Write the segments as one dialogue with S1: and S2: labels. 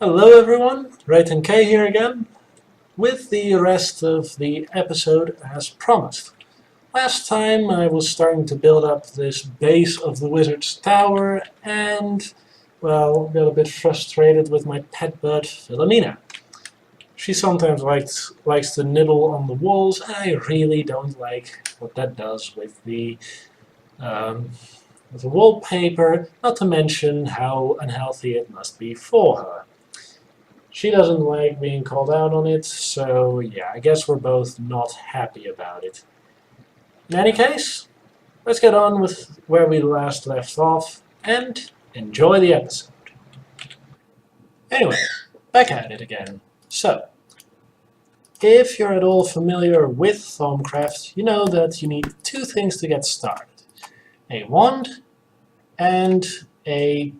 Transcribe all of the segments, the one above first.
S1: Hello everyone, K here again, with the rest of the episode as promised. Last time I was starting to build up this base of the wizard's tower and, well, got a bit frustrated with my pet bird Philomena. She sometimes likes to nibble on the walls, and I really don't like what that does with the wallpaper, not to mention how unhealthy it must be for her. She doesn't like being called out on it, so yeah, I guess we're both not happy about it. In any case, let's get on with where we last left off and enjoy the episode. Anyway, back at it again. So, if you're at all familiar with Thaumcraft, you know that you need two things to get started. A wand and a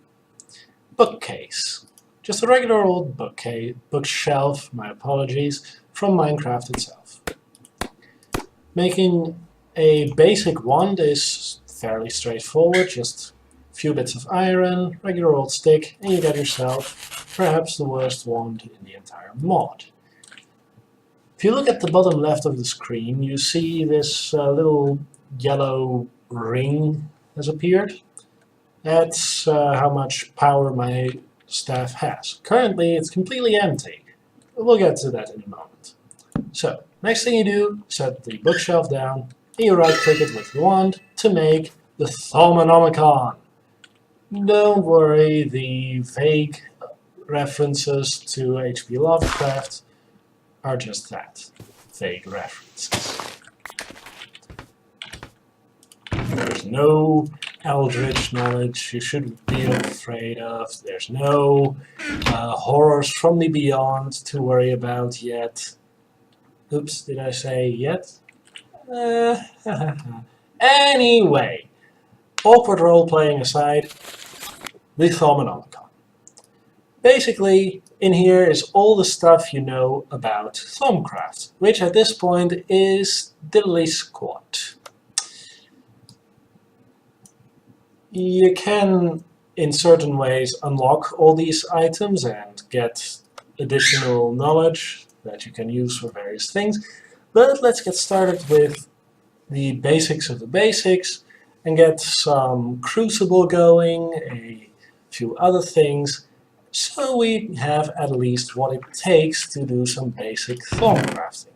S1: bookcase. Just a regular old bookshelf, my apologies, from Minecraft itself. Making a basic wand is fairly straightforward, just a few bits of iron, regular old stick, and you get yourself perhaps the worst wand in the entire mod. If you look at the bottom left of the screen, you see this little yellow ring has appeared. That's how much power my staff has. Currently it's completely empty. We'll get to that in a moment. So, next thing you do, set the bookshelf down, and you right click it with the wand to make the Thaumanomicon. Don't worry, the vague references to H.P. Lovecraft are just that, vague references. There's no eldritch knowledge you shouldn't be afraid of. There's no horrors from the beyond to worry about yet. Oops, did I say yet? Anyway, awkward role-playing aside, the Thaumanomicon. Basically, in here is all the stuff you know about Thaumcraft, which at this point is diddly squat. You can, in certain ways, unlock all these items and get additional knowledge that you can use for various things, but let's get started with the basics of the basics and get some crucible going, a few other things, so we have at least what it takes to do some basic Thaumcrafting.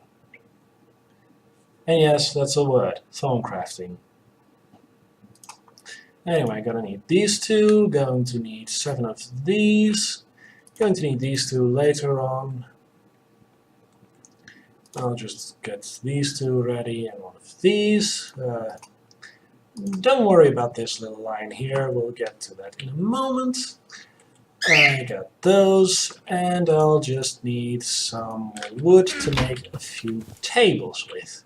S1: And yes, that's a word, Thaumcrafting. Anyway, gonna need these two, going to need 7 of these, going to need these two later on. I'll just get these two ready and one of these. Don't worry about this little line here, we'll get to that in a moment. I got those, and I'll just need some wood to make a few tables with.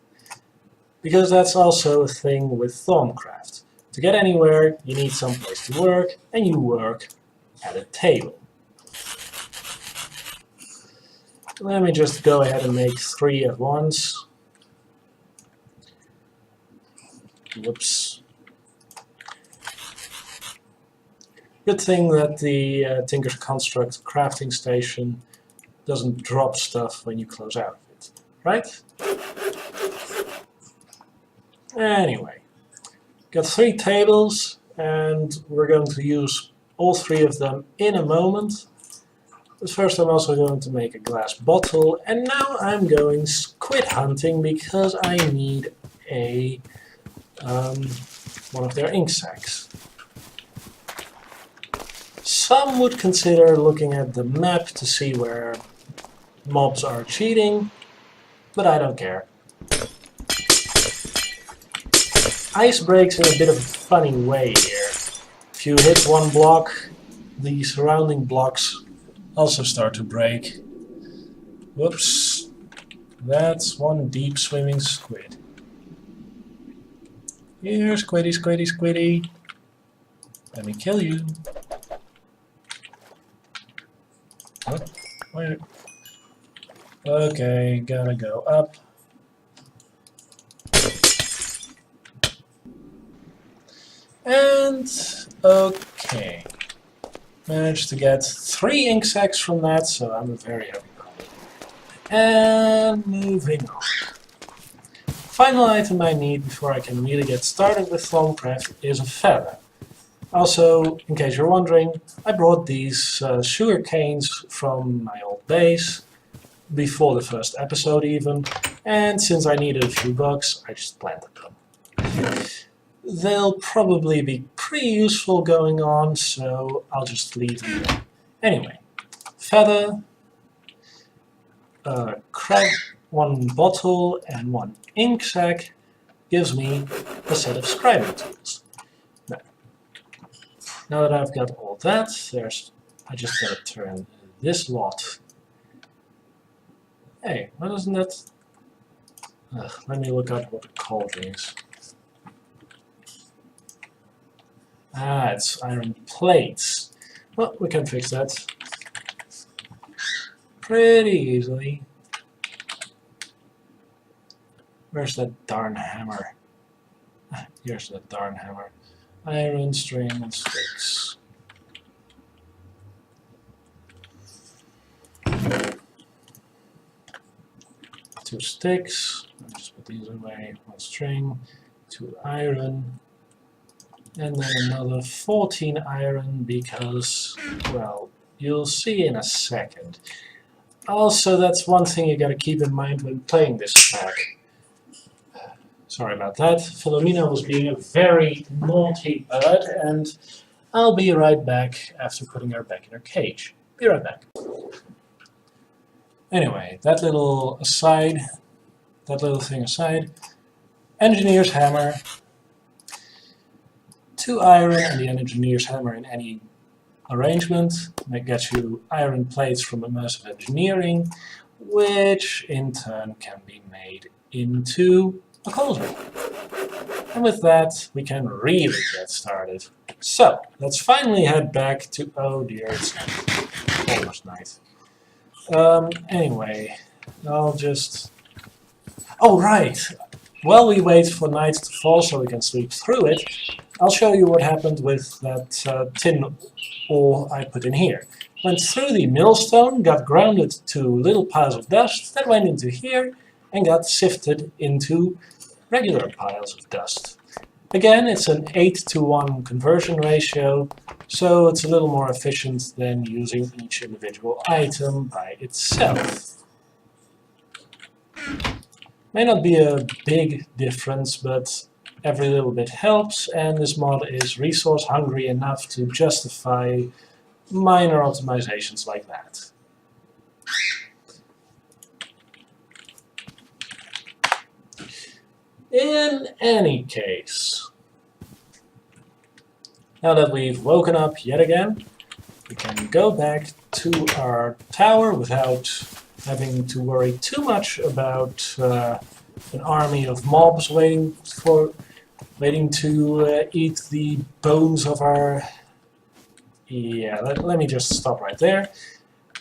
S1: Because that's also a thing with Thaumcraft. To get anywhere, you need some place to work, and you work at a table. Let me just go ahead and make 3 at once. Whoops. Good thing that the Tinker's Construct crafting station doesn't drop stuff when you close out of it, right? Anyway. Got 3 tables, and we're going to use all 3 of them in a moment. But first I'm also going to make a glass bottle, and now I'm going squid hunting because I need a one of their ink sacs. Some would consider looking at the map to see where mobs are cheating, but I don't care. Ice breaks in a bit of a funny way here. If you hit one block, the surrounding blocks also start to break. Whoops. That's one deep swimming squid. Here, squiddy, squiddy, squiddy. Let me kill you. What? Where? Okay, gotta go up. And okay, Managed to get 3 ink sacs from that, so I'm very happy about it. And moving on. Final item I need before I can really get started with Thaumcraft is a feather. Also, in case you're wondering, I brought these sugar canes from my old base, before the first episode even, and since I needed a few bucks, I just planted them. They'll probably be pretty useful going on, so I'll just leave them there. Anyway, feather, one bottle and 1 ink sac gives me a set of scribing tools. Now that I've got all that, I just gotta turn this lot. Hey, why doesn't that... let me look up what the cauldron is. Ah, it's iron plates. Well, we can fix that pretty easily. Where's that darn hammer? Here's that darn hammer. Iron, string, and sticks. 2 sticks. I'll just put these away. 1 string, 2 iron, and then another 14 iron because, well, you'll see in a second. Also, that's one thing you gotta keep in mind when playing this pack. Sorry about that. Philomena was being a very naughty bird, and I'll be right back after putting her back in her cage. Be right back. Anyway, that little thing aside, engineer's hammer, 2 iron, and the engineer's hammer in any arrangement that gets you iron plates from immersive engineering, which in turn can be made into a cauldron. And with that, we can really get started. So, let's finally head back to... oh dear, it's almost night. Anyway, I'll just... oh right! While we wait for night to fall so we can sleep through it, I'll show you what happened with that tin ore I put in here. Went through the millstone, got grounded to little piles of dust, then went into here and got sifted into regular piles of dust. Again, it's an 8:1 conversion ratio, so it's a little more efficient than using each individual item by itself. May not be a big difference, but every little bit helps, and this mod is resource hungry enough to justify minor optimizations like that. In any case, now that we've woken up yet again, we can go back to our tower without having to worry too much about an army of mobs waiting to eat the bones of our... yeah, let me just stop right there.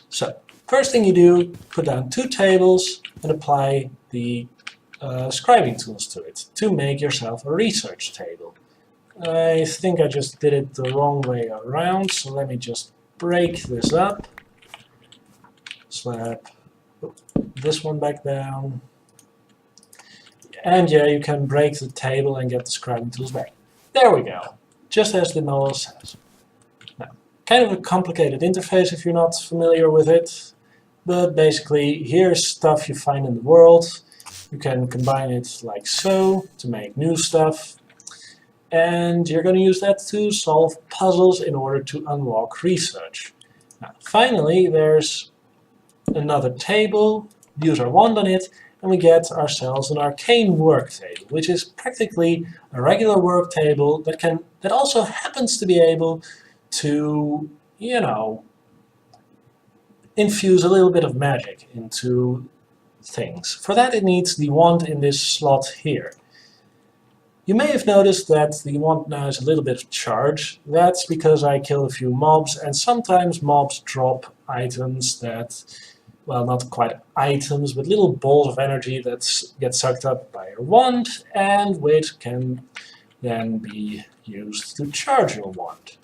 S1: So, first thing you do, put down 2 tables and apply the scribing tools to it to make yourself a research table. I think I just did it the wrong way around, so let me just break this up. Slap this one back down. And yeah, you can break the table and get the scribing tools back. There we go, just as the manual says. Now, kind of a complicated interface if you're not familiar with it, but basically here's stuff you find in the world. You can combine it like so to make new stuff, and you're going to use that to solve puzzles in order to unlock research. Now, finally, there's another table, use our wand on it, and we get ourselves an arcane work table, which is practically a regular work table that also happens to be able to, you know, infuse a little bit of magic into things. For that it needs the wand in this slot here. You may have noticed that the wand now has a little bit of charge. That's because I kill a few mobs, and sometimes mobs drop items that, well, not quite items, but little balls of energy that get sucked up by your wand, and which can then be used to charge your wand.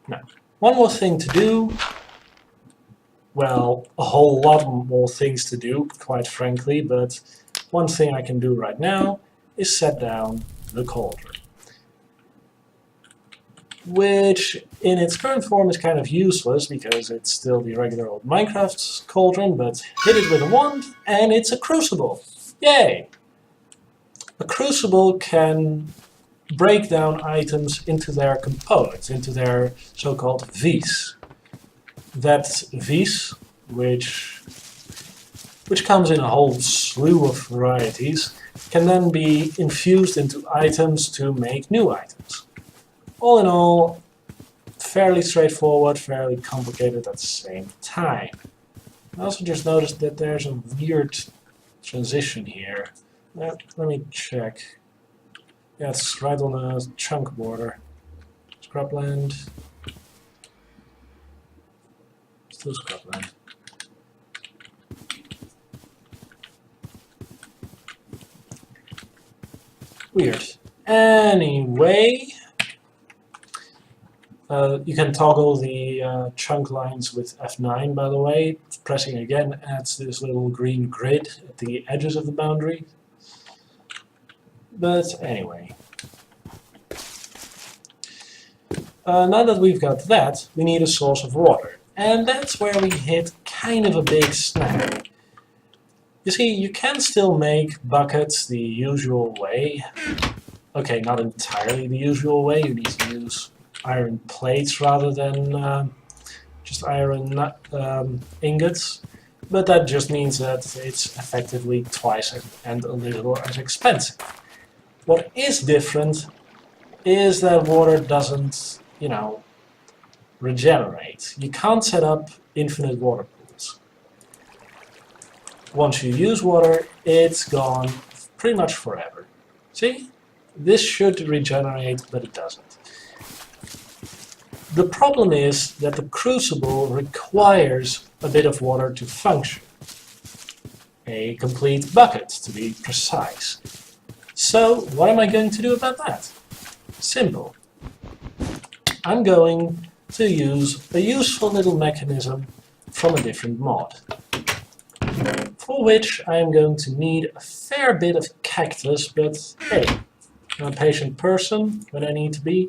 S1: Now, One more thing to do. Well, a whole lot more things to do, quite frankly, but one thing I can do right now is set down the cauldron, which in its current form is kind of useless because it's still the regular old Minecraft cauldron, but hit it with a wand and it's a crucible. Yay! A crucible can break down items into their components, into their so-called V's. That V's, which comes in a whole slew of varieties, can then be infused into items to make new items. All in all, fairly straightforward, fairly complicated at the same time. I also just noticed that there's a weird transition here. Let me check. Yeah, it's right on the chunk border. Scrubland. Still scrubland. Weird. Anyway, you can toggle the chunk lines with F9, by the way. Pressing again adds this little green grid at the edges of the boundary. But anyway. Now that we've got that, we need a source of water. And that's where we hit kind of a big snag. You see, you can still make buckets the usual way. Okay, not entirely the usual way. You need to use iron plates rather than just iron ingots. But that just means that it's effectively twice and a little as expensive. What is different is that water doesn't, you know, regenerate. You can't set up infinite water pools. Once you use water, it's gone pretty much forever. See? This should regenerate, but it doesn't. The problem is that the crucible requires a bit of water to function. A complete bucket, to be precise. So, what am I going to do about that? Simple. I'm going to use a useful little mechanism from a different mod, for which I am going to need a fair bit of cactus, but hey, I'm a patient person when I need to be,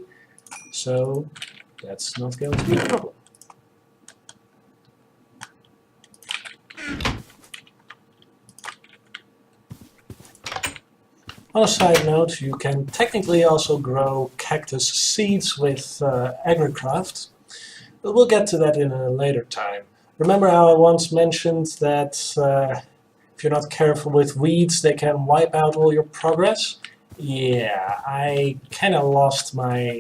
S1: so that's not going to be a problem. On a side note, you can technically also grow cactus seeds with Thaumcraft, but we'll get to that in a later time. Remember how I once mentioned that if you're not careful with weeds, they can wipe out all your progress? Yeah, I kind of lost my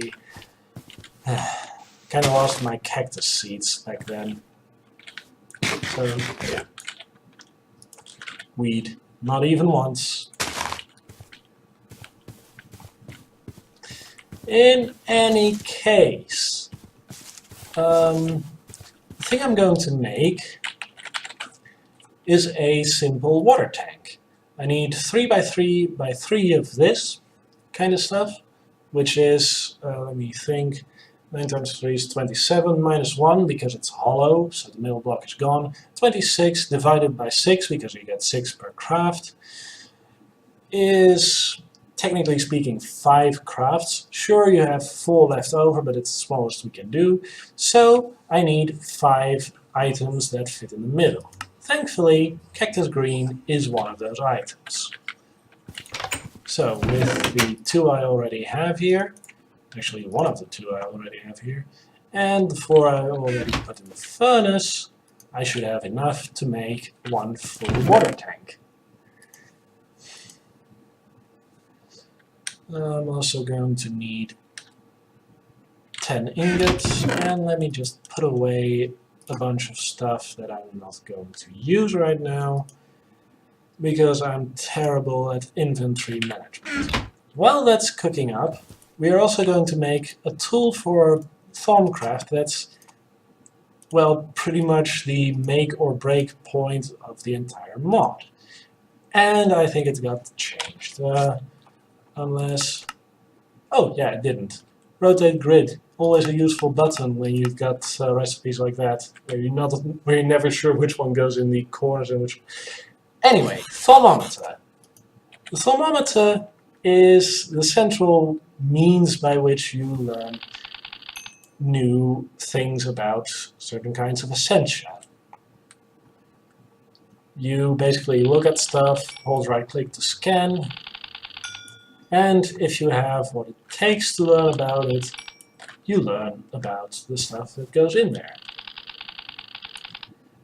S1: cactus seeds back then. So yeah, weed, not even once. In any case, the thing I'm going to make is a simple water tank. I need 3x3x3 of this kind of stuff, which is, let me think, 9 times 3 is 27 minus 1 because it's hollow, so the middle block is gone. 26 divided by 6 because you get 6 per craft is, technically speaking, 5 crafts. Sure, you have 4 left over, but it's the smallest we can do. So I need 5 items that fit in the middle. Thankfully, cactus green is one of those items. So with the 2 I already have here, actually one of the 2 I already have here, and the 4 I already put in the furnace, I should have enough to make 1 full water tank. I'm also going to need 10 ingots, and let me just put away a bunch of stuff that I'm not going to use right now, because I'm terrible at inventory management. While that's cooking up, we are also going to make a tool for Thaumcraft that's, well, pretty much the make or break point of the entire mod. And I think it got changed. Unless... oh, yeah, it didn't. Rotate grid. always a useful button when you've got recipes like that, where you're never sure which one goes in the corners and which. Anyway, thermometer. The thermometer is the central means by which you learn new things about certain kinds of essentia. You basically look at stuff, hold right click to scan, and if you have what it takes to learn about it, you learn about the stuff that goes in there.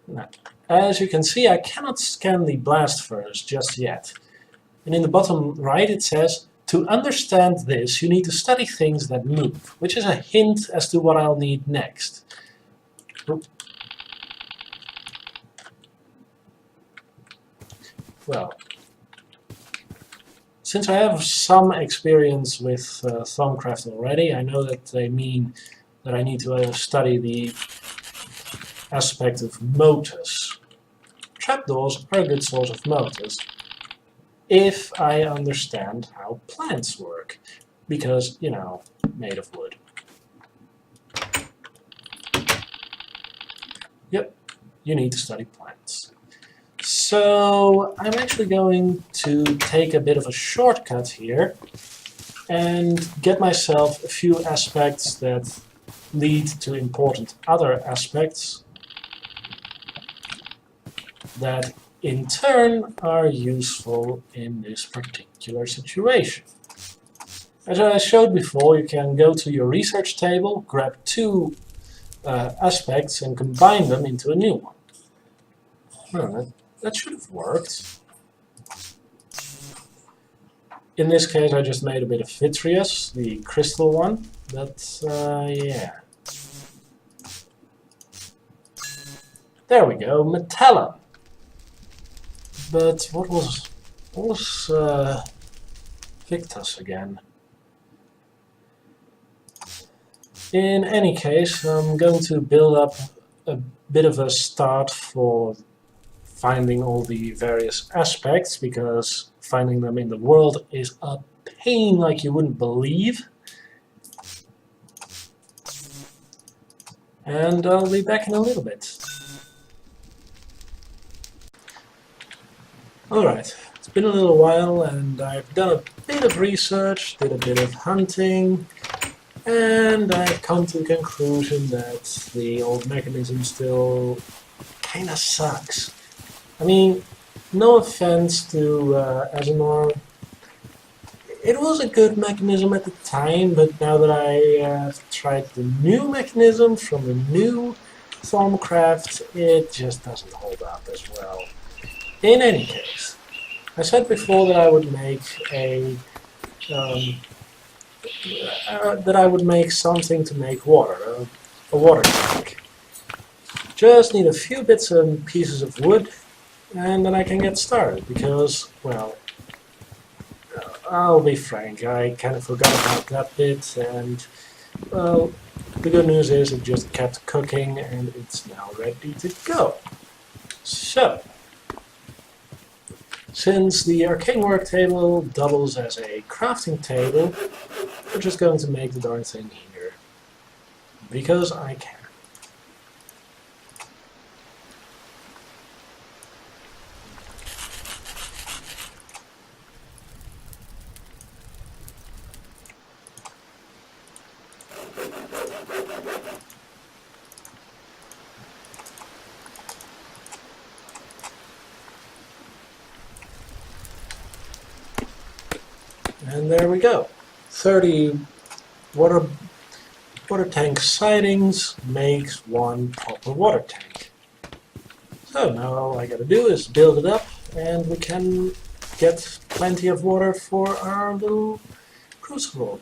S1: Now, as you can see, I cannot scan the blast furnace just yet. And in the bottom right it says, to understand this, you need to study things that move, which is a hint as to what I'll need next. Well, since I have some experience with Thaumcraft already, I know that they mean that I need to study the aspect of motors. Trapdoors are a good source of motors if I understand how plants work, because, you know, made of wood. Yep, you need to study plants. So I'm actually going to take a bit of a shortcut here and get myself a few aspects that lead to important other aspects that in turn are useful in this particular situation. As I showed before, you can go to your research table, grab two aspects and combine them into a new one. Well, that should have worked. In this case I just made a bit of vitreous, the crystal one, but yeah. There we go, metallum. But what was Victus again? In any case, I'm going to build up a bit of a start for finding all the various aspects, because finding them in the world is a pain like you wouldn't believe. And I'll be back in a little bit. Alright, it's been a little while and I've done a bit of research, did a bit of hunting, and I've come to the conclusion that the old mechanism still kinda sucks. I mean, no offense to Asimov, it was a good mechanism at the time, but now that I tried the new mechanism from the new Thaumcraft, it just doesn't hold up as well. In any case, I said before that I would make something to make water, a water tank. Just need a few bits and pieces of wood, and then I can get started, because, well, I'll be frank, I kind of forgot about that bit, and, well, the good news is it just kept cooking, and it's now ready to go. So, since the arcane work table doubles as a crafting table, we're just going to make the darn thing here, because I can. And there we go. 30 water tank sidings makes one proper water tank. So now all I gotta do is build it up and we can get plenty of water for our little crucible.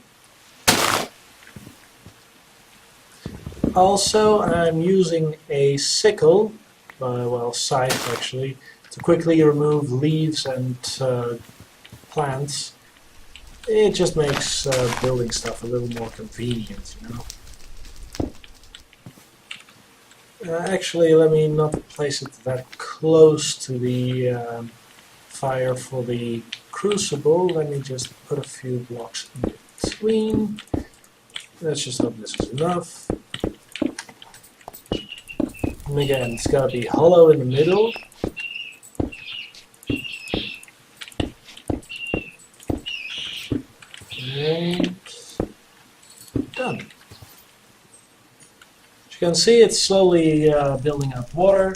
S1: Also, I'm using a sickle, well, scythe actually, to quickly remove leaves and plants. It just makes building stuff a little more convenient, you know. Actually, let me not place it that close to the fire for the crucible. Let me just put a few blocks in between. Let's just hope this is enough. And again, it's gotta be hollow in the middle. And done. As you can see, it's slowly building up water,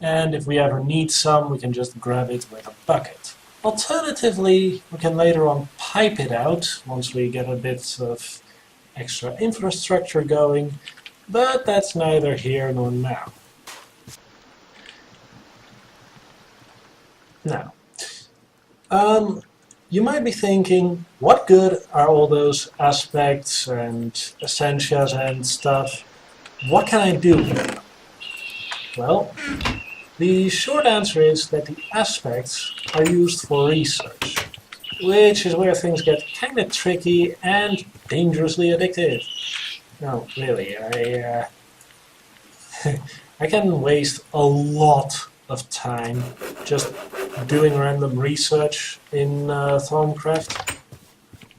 S1: and if we ever need some, we can just grab it with a bucket. Alternatively, we can later on pipe it out once we get a bit of extra infrastructure going, but that's neither here nor now. Now, you might be thinking, what good are all those aspects and essentias and stuff? What can I do with them? Well, the short answer is that the aspects are used for research, which is where things get kinda tricky and dangerously addictive. No, really, I can waste a lot of time just doing random research in Thaumcraft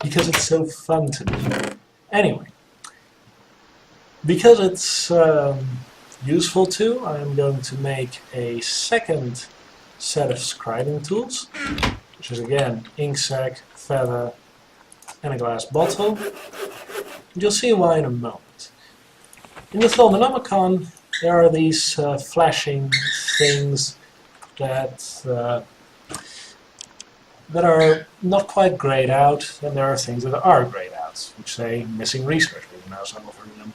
S1: because it's so fun to me. Anyway, because it's useful too, I'm going to make a second set of scribing tools, which is again ink sac, feather, and a glass bottle. And you'll see why in a moment. In the Thaumcraft, there are these flashing things that are not quite grayed out, and there are things that are grayed out, which say missing research, even though some of them.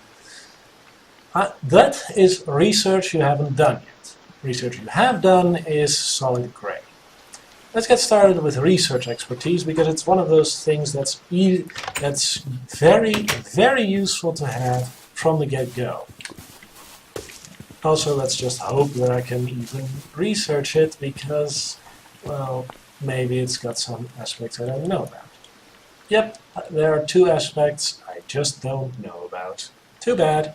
S1: That is research you haven't done yet. Research you have done is solid gray. Let's get started with research expertise, because it's one of those things that's very, very useful to have from the get-go. Also, let's just hope that I can even research it, because, well, maybe it's got some aspects I don't know about. Yep, there are two aspects I just don't know about. Too bad.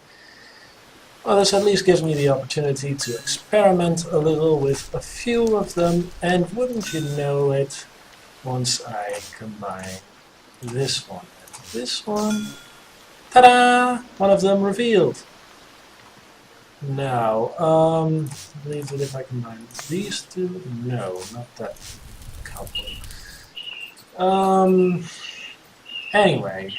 S1: Well, this at least gives me the opportunity to experiment a little with a few of them, and wouldn't you know it, once I combine this one and this one, ta-da! One of them revealed. Now, I believe that if I combine these two, no, not that couple. Anyway.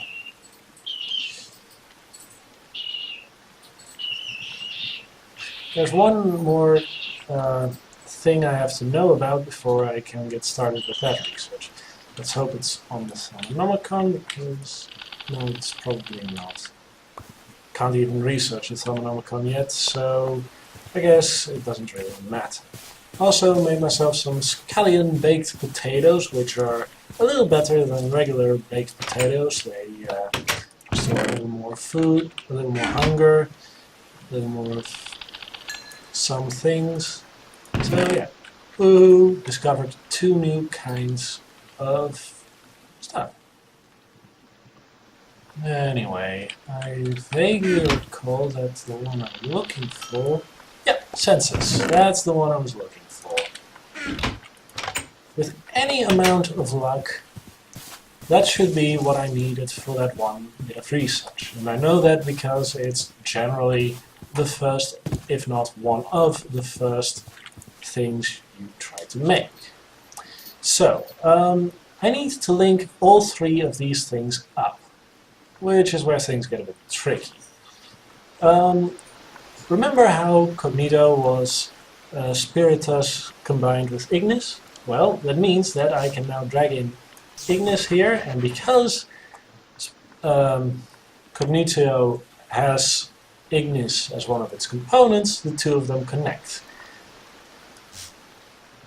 S1: There's one more thing I have to know about before I can get started with that research. Let's hope it's on the Thaumcraft, because no, it's probably not. Can't even research the Thaumcraft yet, so I guess it doesn't really matter. Also made myself some scallion baked potatoes, which are a little better than regular baked potatoes. They store a little more food, a little more hunger, a little more of some things. So yeah, woohoo! Discovered two new kinds of stuff. Anyway, I vaguely recall that the one I'm looking for... Yeah, census. That's the one I was looking for. With any amount of luck, that should be what I needed for that one bit of research. And I know that because it's generally the first, if not one of the first things you try to make. So, I need to link all three of these things up, which is where things get a bit tricky. Remember how Cognito was Spiritus combined with Ignis? Well, that means that I can now drag in Ignis here, and because Cognito has Ignis as one of its components, the two of them connect.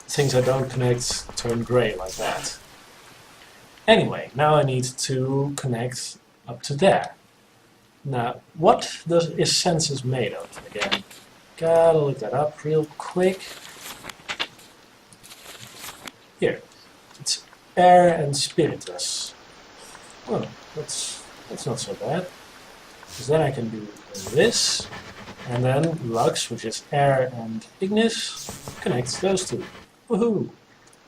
S1: Things that don't connect turn gray like that. Anyway, now I need to connect up to there. Now, what is census made of again? Gotta look that up real quick. Here, it's air and spiritus. Oh, that's not so bad. Because then I can do this, and then Lux, which is air and Ignis, connects those two. Woohoo!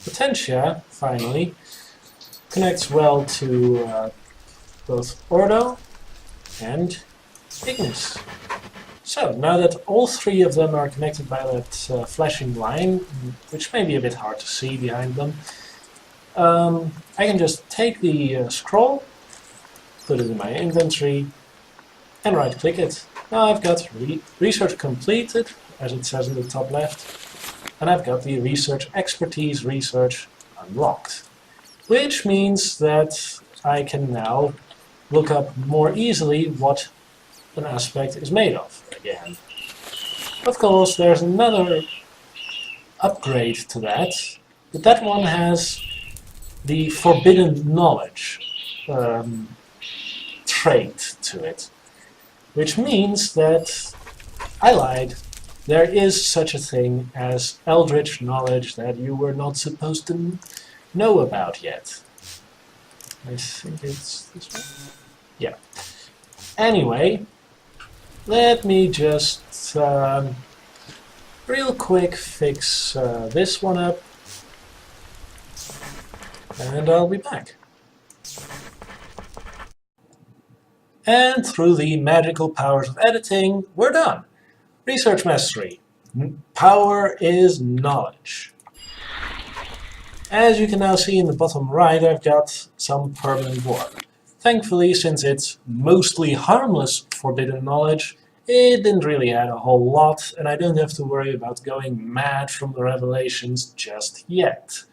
S1: Potentia, finally, connects well to both Ordo and Ignis. So, now that all three of them are connected by that flashing line, which may be a bit hard to see behind them, I can just take the scroll, put it in my inventory, and right-click it. Now I've got research completed, as it says in the top left, and I've got the research expertise research unlocked, which means that I can now look up more easily what an aspect is made of again. Of course, there's another upgrade to that, but that one has the forbidden knowledge trait to it, which means that I lied. There is such a thing as eldritch knowledge that you were not supposed to know about yet. I think it's this one. Yeah. Anyway, let me just real quick fix this one up, and I'll be back. And through the magical powers of editing, we're done. Research Mastery. Power is knowledge. As you can now see in the bottom right, I've got some permanent work. Thankfully, since it's mostly harmless forbidden knowledge, it didn't really add a whole lot, and I don't have to worry about going mad from the revelations just yet.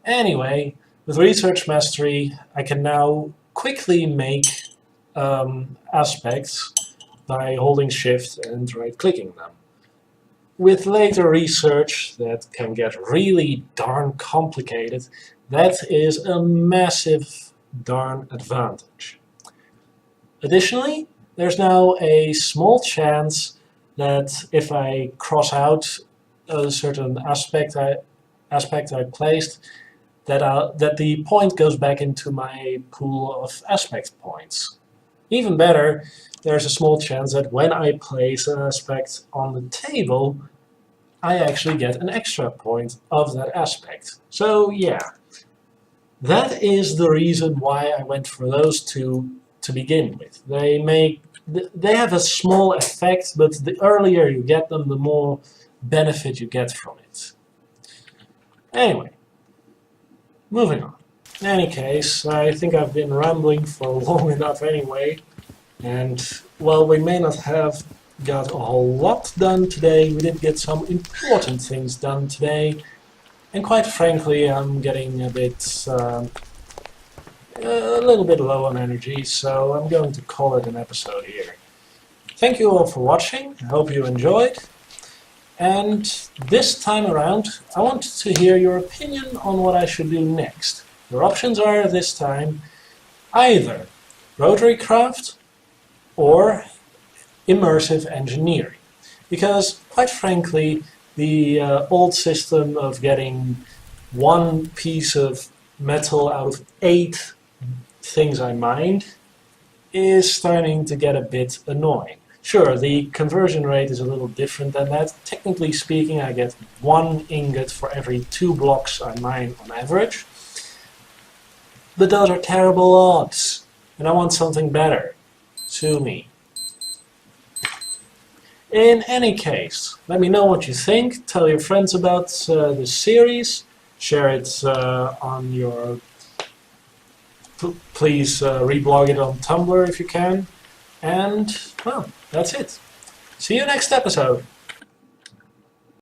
S1: Anyway, with Research Mastery, I can now quickly make aspects by holding Shift and right-clicking them. With later research that can get really darn complicated, that is a massive darn advantage. Additionally, there's now a small chance that if I cross out a certain aspect I placed, that the point goes back into my pool of aspect points. Even better, there's a small chance that when I place an aspect on the table, I actually get an extra point of that aspect. So yeah, that is the reason why I went for those two to begin with. They have a small effect, but the earlier you get them, the more benefit you get from it. Anyway, moving on. In any case, I think I've been rambling for long enough anyway, and while we may not have got a whole lot done today, we did get some important things done today, and quite frankly I'm getting a little bit low on energy, so I'm going to call it an episode here. Thank you all for watching, I hope you enjoyed, and this time around I wanted to hear your opinion on what I should do next. Your options are this time either rotary craft or immersive engineering, because quite frankly the old system of getting one piece of metal out of 8 things I mined is starting to get a bit annoying. Sure, the conversion rate is a little different than that. Technically speaking, I get 1 ingot for every 2 blocks I mine on average, but those are terrible odds, and I want something better. Sue me. In any case, let me know what you think, tell your friends about this series, share it on your... Please reblog it on Tumblr if you can, and, well, that's it. See you next episode!